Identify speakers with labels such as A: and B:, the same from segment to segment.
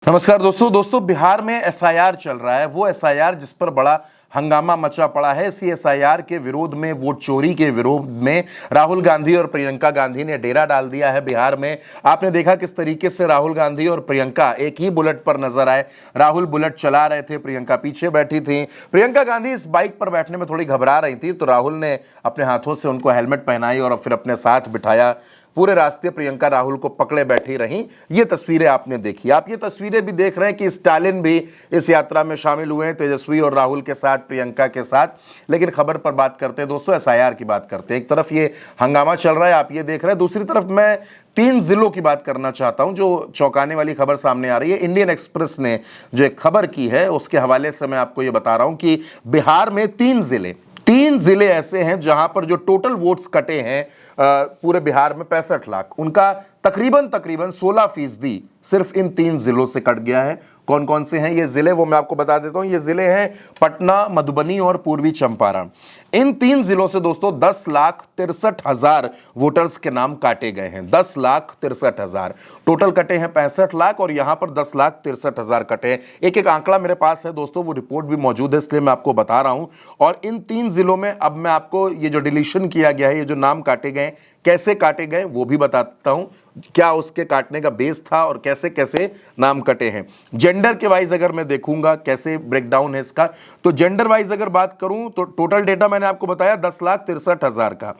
A: नमस्कार दोस्तों बिहार में एसआईआर चल रहा है। वो एसआईआर जिस पर बड़ा हंगामा मचा पड़ा है। इसी एसआईआर के विरोध में, वोट चोरी के विरोध में राहुल गांधी और प्रियंका गांधी ने डेरा डाल दिया है बिहार में। आपने देखा किस तरीके से राहुल गांधी और प्रियंका एक ही बुलेट पर नजर आए। राहुल बुलेट चला रहे थे, प्रियंका पीछे बैठी थी। प्रियंका गांधी इस बाइक पर बैठने में थोड़ी घबरा रही थी, तो राहुल ने अपने हाथों से उनको हेलमेट पहनाई और फिर अपने साथ बिठाया। पूरे रास्ते प्रियंका राहुल को पकड़े बैठी रहीं। ये तस्वीरें आपने देखी। आप ये तस्वीरें भी देख रहे हैं कि स्टालिन भी इस यात्रा में शामिल हुए हैं, तेजस्वी और राहुल के साथ, प्रियंका के साथ। लेकिन खबर पर बात करते हैं दोस्तों, एसआईआर की बात करते हैं। एक तरफ ये हंगामा चल रहा है, आप ये देख रहे हैं। दूसरी तरफ मैं 3 जिलों की बात करना चाहता हूं जो चौंकाने वाली खबर सामने आ रही है। इंडियन एक्सप्रेस ने जो एक खबर की है उसके हवाले से मैं आपको ये बता रहा हूं कि बिहार में 3 जिले ऐसे हैं जहां पर जो टोटल वोट्स कटे हैं पूरे बिहार में 65 लाख, उनका तकरीबन 16% सिर्फ इन 3 जिलों से कट गया है। कौन कौन से हैं ये जिले, वो मैं आपको बता देता हूं। ये जिले हैं पटना, मधुबनी और पूर्वी चंपारण। इन 3 जिलों से दोस्तों 10,63,000 वोटर्स के नाम काटे गए हैं। 10,63,000 टोटल कटे हैं 65 लाख और यहां पर 10,63,000 कटे हैं। एक एक आंकड़ा मेरे पास है दोस्तों, वो रिपोर्ट भी मौजूद है, इसलिए मैं आपको बता रहा हूं। और इन 3 जिलों में अब मैं आपको ये जो डिलीशन किया गया है, ये जो नाम काटे गए, कैसे काटे गए वो भी बताता हूं। क्या उसके काटने का बेस था और कैसे कैसे नाम कटे हैं। जेंडर के वाइज अगर मैं देखूंगा कैसे ब्रेकडाउन है इसका, तो जेंडर वाइज अगर बात करूं तो टोटल डेटा मैंने आपको बताया 10,63,000 का।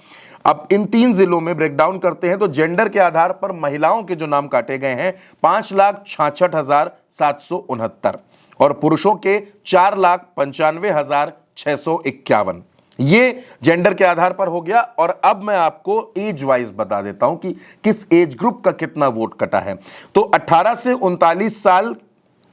A: अब इन 3 जिलों में ब्रेकडाउन करते हैं तो जेंडर के आधार पर महिलाओं के जो नाम काटे गए हैं 5,66,769 और पुरुषों के 4,95,651। ये जेंडर के आधार पर हो गया। और अब मैं आपको एज वाइज बता देता हूं कि किस एज ग्रुप का कितना वोट कटा है। तो 18 से 39 साल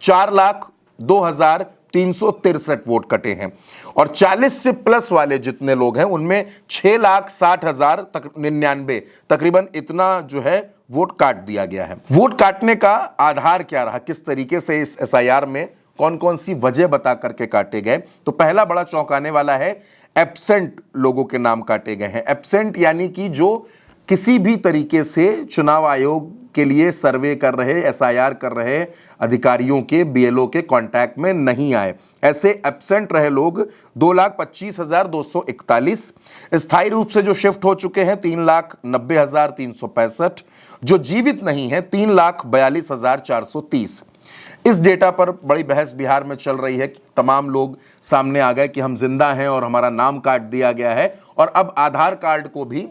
A: 4,02,363 वोट कटे हैं और 40 से प्लस वाले जितने लोग हैं उनमें 6,60,099 तकरीबन इतना जो है वोट काट दिया गया है। वोट काटने का आधार क्या रहा, किस तरीके से इस एसआईआर में कौन कौन सी वजह बता करके काटे गए, तो पहला बड़ा चौंकाने वाला है एब्सेंट लोगों के नाम काटे गए हैं। एब्सेंट यानी कि जो किसी भी तरीके से चुनाव आयोग के लिए सर्वे कर रहे, एसआईआर कर रहे अधिकारियों के, बीएलओ के कांटेक्ट में नहीं आए, ऐसे एब्सेंट रहे लोग 2,25,241। स्थायी रूप से जो शिफ्ट हो चुके हैं 3,90,365। जो जीवित नहीं है 3,42,430। इस डेटा पर बड़ी बहस बिहार में चल रही है कि तमाम लोग सामने आ गए कि हम जिंदा हैं और हमारा नाम काट दिया गया है। और अब आधार कार्ड को भी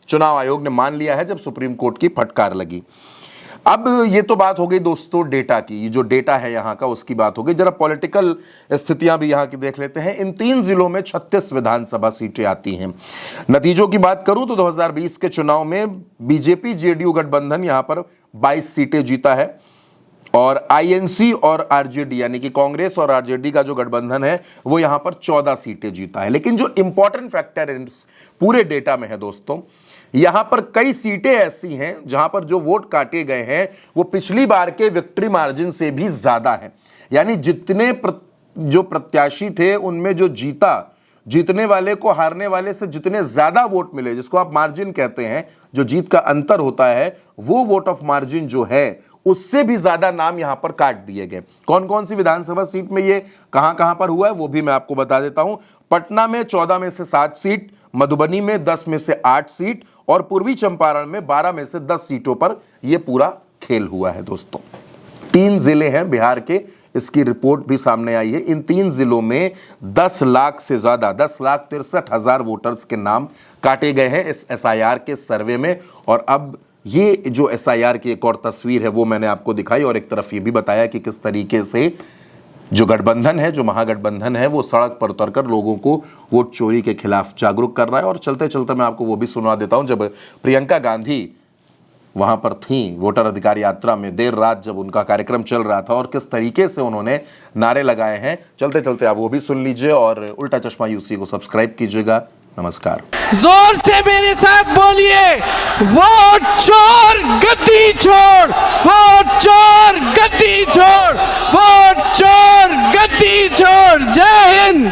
A: चुनाव आयोग ने मान लिया है जब सुप्रीम कोर्ट की फटकार लगी। अब ये तो बात हो गई दोस्तों डेटा की, जो डेटा है यहां का उसकी बात हो गई। जरा पॉलिटिकल स्थितियां भी यहां की देख लेते हैं। इन 3 जिलों में 36 विधानसभा सीटें आती हैं। नतीजों की बात करूं तो 2020 के चुनाव में बीजेपी जेडीयू गठबंधन यहां पर 22 सीटें जीता है और आईएनसी और आरजेडी यानी कि कांग्रेस और आरजेडी का जो गठबंधन है वो यहां पर 14 सीटें जीता है। लेकिन जो इंपॉर्टेंट फैक्टर इस पूरे डेटा में है दोस्तों, यहां पर कई सीटें ऐसी हैं जहां पर जो वोट काटे गए हैं वो पिछली बार के विक्ट्री मार्जिन से भी ज्यादा है। यानी जितने जो प्रत्याशी थे उनमें जो जीतने वाले को हारने वाले से जितने ज्यादा वोट मिले, जिसको आप मार्जिन कहते हैं, जो जीत का अंतर होता है, वो वोट ऑफ मार्जिन जो है उससे भी ज्यादा नाम यहां पर काट दिए गए। कौन कौन सी विधानसभा सीट में ये कहां पर हुआ है वो भी मैं आपको बता देता हूं। पटना में 14 में से 7 सीट, मधुबनी में 10 में से 8 सीट और पूर्वी चंपारण में 12 में से 10 सीटों पर यह पूरा खेल हुआ है दोस्तों। 3 जिले हैं बिहार के, इसकी रिपोर्ट भी सामने आई है। इन 3 जिलों में 10 लाख से ज्यादा 10,63,000 वोटर्स के नाम काटे गए हैं इस एसआईआर के सर्वे में। और अब ये जो एसआईआर की एक और तस्वीर है वो मैंने आपको दिखाई और एक तरफ ये भी बताया कि किस तरीके से जो गठबंधन है, जो महागठबंधन है, वो सड़क पर उतरकर लोगों को वोट चोरी के खिलाफ जागरूक कर रहा है। और चलते चलते मैं आपको वो भी सुना देता हूं, जब प्रियंका गांधी वहां पर थी वोटर अधिकार यात्रा में, देर रात जब उनका कार्यक्रम चल रहा था और किस तरीके से उन्होंने नारे लगाए हैं, चलते चलते आप वो भी सुन लीजिए और उल्टा चश्मा यूसी को सब्सक्राइब कीजिएगा। नमस्कार।
B: जोर से मेरे साथ बोलिए, वोट चोर गद्दी छोड़, वोट चोर गद्दी छोड़, वोट चोर गद्दी छोड़। जय हिंद।